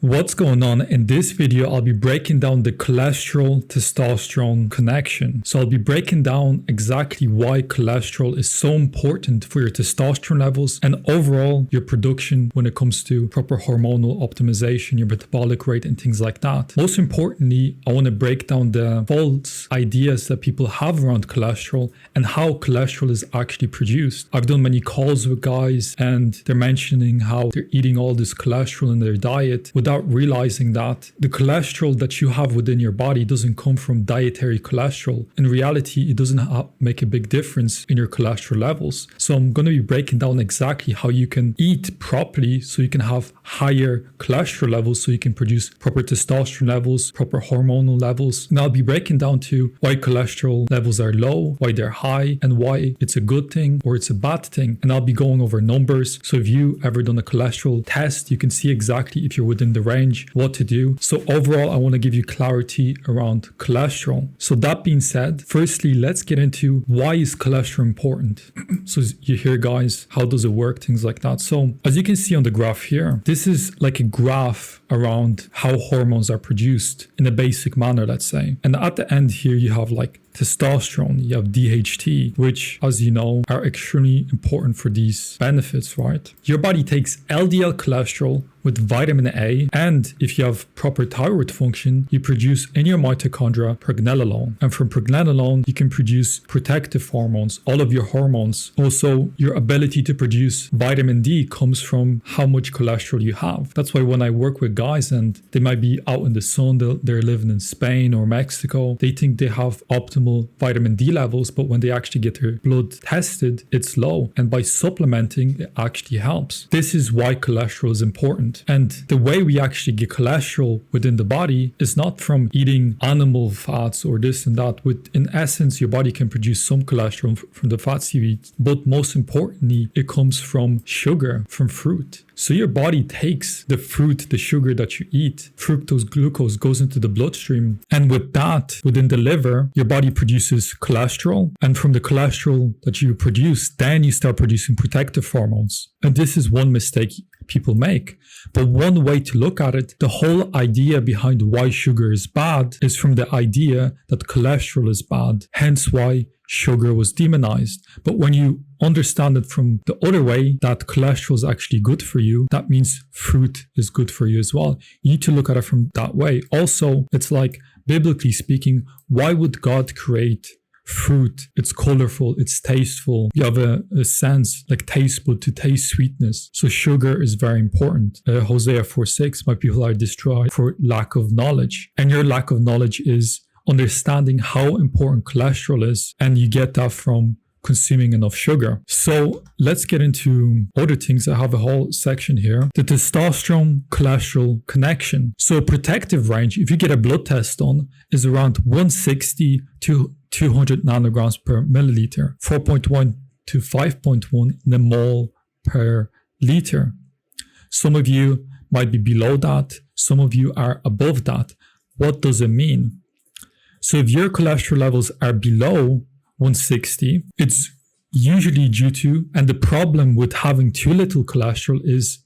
What's going on? In this video, I'll be breaking down the cholesterol-testosterone connection. So I'll be breaking down exactly why cholesterol is so important for your testosterone levels and overall your production when it comes to proper hormonal optimization, your metabolic rate and things like that. Most importantly, I want to break down the false ideas that people have around cholesterol and how cholesterol is actually produced. I've done many calls with guys and they're mentioning how they're eating all this cholesterol in their diet without realizing that the cholesterol that you have within your body doesn't come from dietary cholesterol. In reality, it doesn't make a big difference in your cholesterol levels. So I'm going to be breaking down exactly how you can eat properly so you can have higher cholesterol levels, so you can produce proper testosterone levels, proper hormonal levels. And I'll be breaking down to why cholesterol levels are low, why they're high, and why it's a good thing or it's a bad thing. And I'll be going over numbers. So if you ever done a cholesterol test, you can see exactly if you're within the range, what to do. So overall, I want to give you clarity around cholesterol. So that being said, firstly, let's get into why is cholesterol important. So you hear, guys, how does it work? Things like that. So as you can see on the graph here, this is like a graph around how hormones are produced in a basic manner, let's say. And at the end here, you have like testosterone, you have DHT, which, as you know, are extremely important for these benefits, right? Your body takes LDL cholesterol with vitamin A, and if you have proper thyroid function, you produce in your mitochondria pregnenolone. And from pregnenolone, you can produce protective hormones, all of your hormones. Also, your ability to produce vitamin D comes from how much cholesterol you have. That's why when I work with guys and they might be out in the sun, they're living in Spain or Mexico, they think they have optimal vitamin D levels, but when they actually get their blood tested, it's low. And by supplementing, it actually helps. This is why cholesterol is important. And the way we actually get cholesterol within the body is not from eating animal fats or this and that. In essence, your body can produce some cholesterol from the fats you eat, but most importantly, it comes from sugar, from fruit. So your body takes the fruit, the sugar that you eat, fructose, glucose goes into the bloodstream. And with that, within the liver, your body produces cholesterol. And from the cholesterol that you produce, then you start producing protective hormones. And this is one mistake people make. But one way to look at it, the whole idea behind why sugar is bad is from the idea that cholesterol is bad. Hence why sugar was demonized. But when you understand it from the other way, that cholesterol is actually good for you, that means fruit is good for you as well. You need to look at it from that way. Also, it's like, biblically speaking, why would God create fruit? It's colorful, it's tasteful. You have a sense like taste bud to taste sweetness. So sugar is very important. Hosea 4:6, my people are destroyed for lack of knowledge. And your lack of knowledge is understanding how important cholesterol is. And you get that from consuming enough sugar. So let's get into other things. I have a whole section here. The testosterone cholesterol connection. So protective range, if you get a blood test done, is around 160 to 200 nanograms per milliliter, 4.1 to 5.1 nmol per liter. Some of you might be below that. Some of you are above that. What does it mean? So if your cholesterol levels are below 160, it's usually due to, and the problem with having too little cholesterol is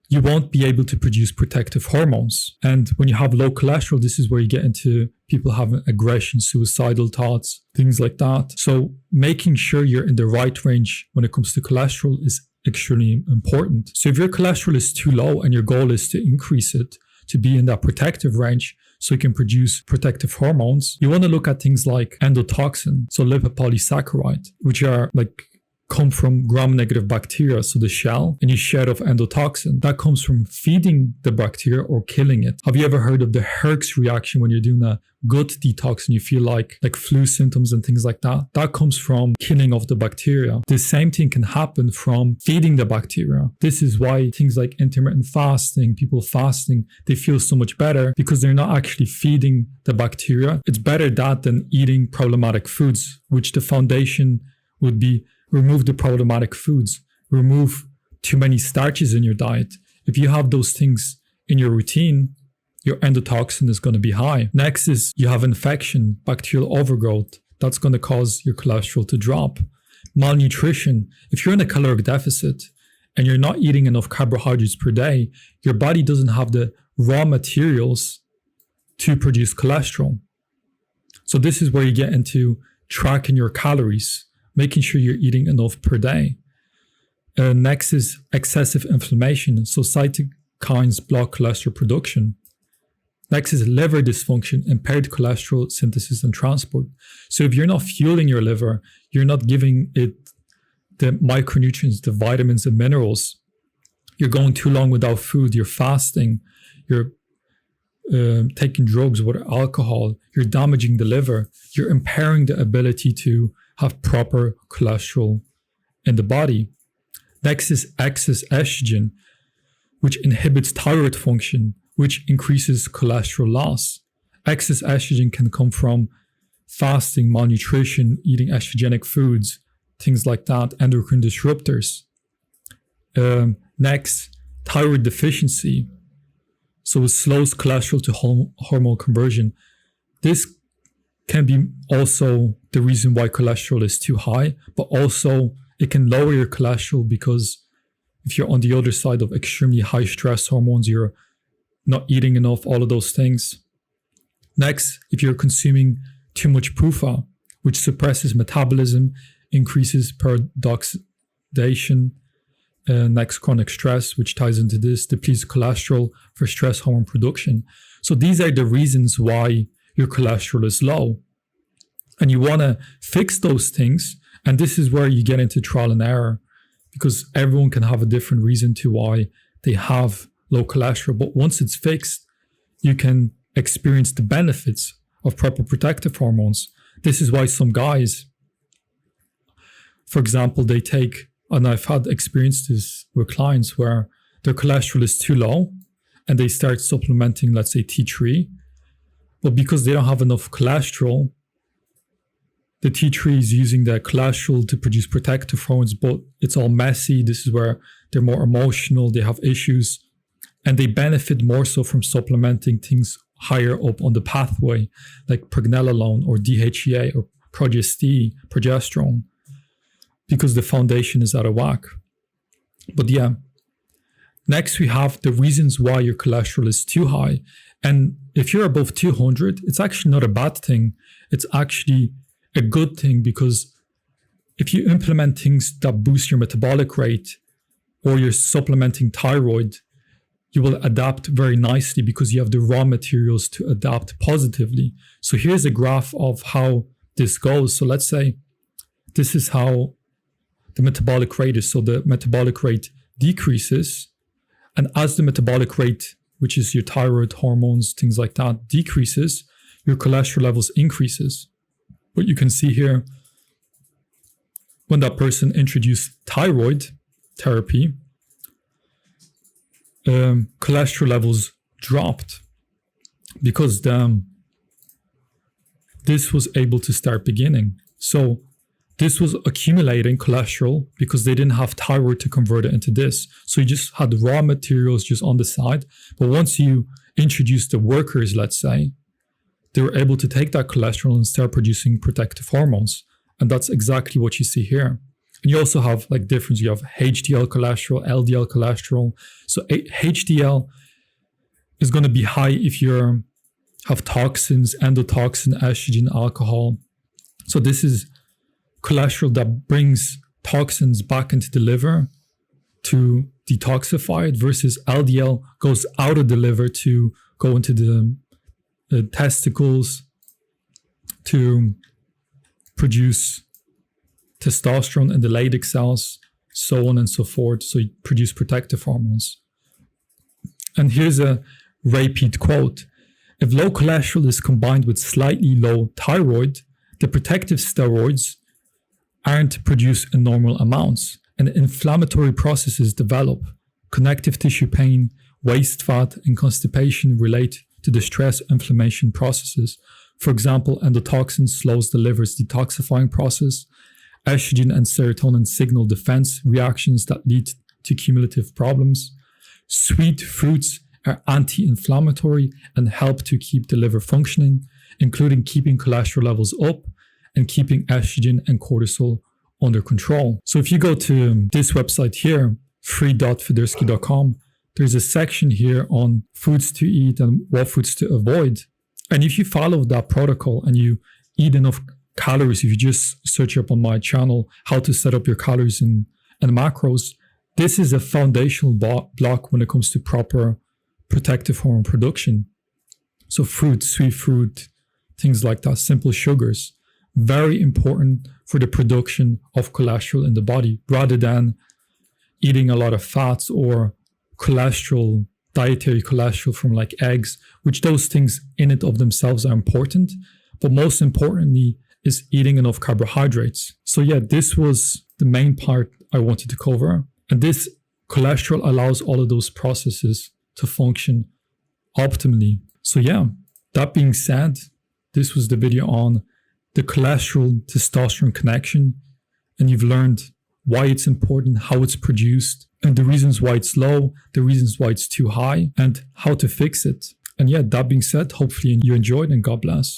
you won't be able to produce protective hormones. And when you have low cholesterol, this is where you get into people having aggression, suicidal thoughts, things like that. So making sure you're in the right range when it comes to cholesterol is extremely important. So if your cholesterol is too low and your goal is to increase it to be in that protective range, so you can produce protective hormones, you want to look at things like endotoxin, so lipopolysaccharide, which are like come from gram-negative bacteria, so the shell, and you shed off endotoxin. That comes from feeding the bacteria or killing it. Have you ever heard of the Herx reaction when you're doing a gut detox and you feel like flu symptoms and things like that? That comes from killing off the bacteria. The same thing can happen from feeding the bacteria. This is why things like intermittent fasting, people fasting, they feel so much better because they're not actually feeding the bacteria. It's better that than eating problematic foods, which the foundation would be remove the problematic foods, remove too many starches in your diet. If you have those things in your routine, your endotoxin is going to be high. Next is you have infection, bacterial overgrowth. That's going to cause your cholesterol to drop. Malnutrition. If you're in a caloric deficit and you're not eating enough carbohydrates per day, your body doesn't have the raw materials to produce cholesterol. So this is where you get into tracking your calories, making sure you're eating enough per day. Next is excessive inflammation. So cytokines block cholesterol production. Next is liver dysfunction, impaired cholesterol synthesis and transport. So if you're not fueling your liver, you're not giving it the micronutrients, the vitamins and minerals, you're going too long without food, you're fasting, you're taking drugs or alcohol, you're damaging the liver, you're impairing the ability to have proper cholesterol in the body. Next is excess estrogen, which inhibits thyroid function, which increases cholesterol loss. Excess estrogen can come from fasting, malnutrition, eating estrogenic foods, things like that, endocrine disruptors. Next, thyroid deficiency. So it slows cholesterol to hormone conversion. This can be also the reason why cholesterol is too high, but also it can lower your cholesterol because if you're on the other side of extremely high stress hormones, you're not eating enough, all of those things. Next, if you're consuming too much PUFA, which suppresses metabolism, increases peroxidation, next, chronic stress, which ties into this, depletes cholesterol for stress hormone production. So these are the reasons why your cholesterol is low. And you want to fix those things. And this is where you get into trial and error, because everyone can have a different reason to why they have low cholesterol. But once it's fixed, you can experience the benefits of proper protective hormones. This is why some guys, for example, they take, and I've had experiences with clients where their cholesterol is too low and they start supplementing, let's say, T3. But because they don't have enough cholesterol, the T3 is using the cholesterol to produce protective hormones, but it's all messy. This is where they're more emotional, they have issues, and they benefit more so from supplementing things higher up on the pathway, like pregnenolone or DHEA or progesterone, because the foundation is out of whack. But yeah, next we have the reasons why your cholesterol is too high. And if you're above 200, it's actually not a bad thing. It's actually a good thing, because if you implement things that boost your metabolic rate or you're supplementing thyroid, you will adapt very nicely because you have the raw materials to adapt positively. So here's a graph of how this goes. So let's say this is how the metabolic rate is. So the metabolic rate decreases. And as the metabolic rate, which is your thyroid hormones, things like that, decreases, your cholesterol levels increases. But you can see here, when that person introduced thyroid therapy, cholesterol levels dropped because this was able to start beginning. So this was accumulating cholesterol because they didn't have thyroid to convert it into this. So you just had raw materials just on the side. But once you introduce the workers, let's say, they were able to take that cholesterol and start producing protective hormones. And that's exactly what you see here. And you also have like difference. You have HDL cholesterol, LDL cholesterol. So HDL is going to be high if you have toxins, endotoxin, estrogen, alcohol. So this is cholesterol that brings toxins back into the liver to detoxify it, versus LDL goes out of the liver to go into the testicles to produce testosterone in the Leydig cells, so on and so forth. So you produce protective hormones. And here's a repeat quote. If low cholesterol is combined with slightly low thyroid, the protective steroids aren't produced in normal amounts, and inflammatory processes develop. Connective tissue pain, waist fat, and constipation relate to the stress inflammation processes. For example, endotoxin slows the liver's detoxifying process. Estrogen and serotonin signal defense reactions that lead to cumulative problems. Sweet fruits are anti-inflammatory and help to keep the liver functioning, including keeping cholesterol levels up and keeping estrogen and cortisol under control. So if you go to this website here, free.fedorsky.com, there's a section here on foods to eat and what foods to avoid. And if you follow that protocol and you eat enough calories, if you just search up on my channel, how to set up your calories and macros, this is a foundational block when it comes to proper protective hormone production. So fruit, sweet fruit, things like that, simple sugars, very important for the production of cholesterol in the body, rather than eating a lot of fats or cholesterol, dietary cholesterol from like eggs, which those things in it of themselves are important. But most importantly is eating enough carbohydrates. So yeah, this was the main part I wanted to cover. And this cholesterol allows all of those processes to function optimally. So yeah, that being said, this was the video on the cholesterol-testosterone connection. And you've learned why it's important, how it's produced, and the reasons why it's low, the reasons why it's too high, and how to fix it. And yeah, that being said, hopefully you enjoyed, and God bless.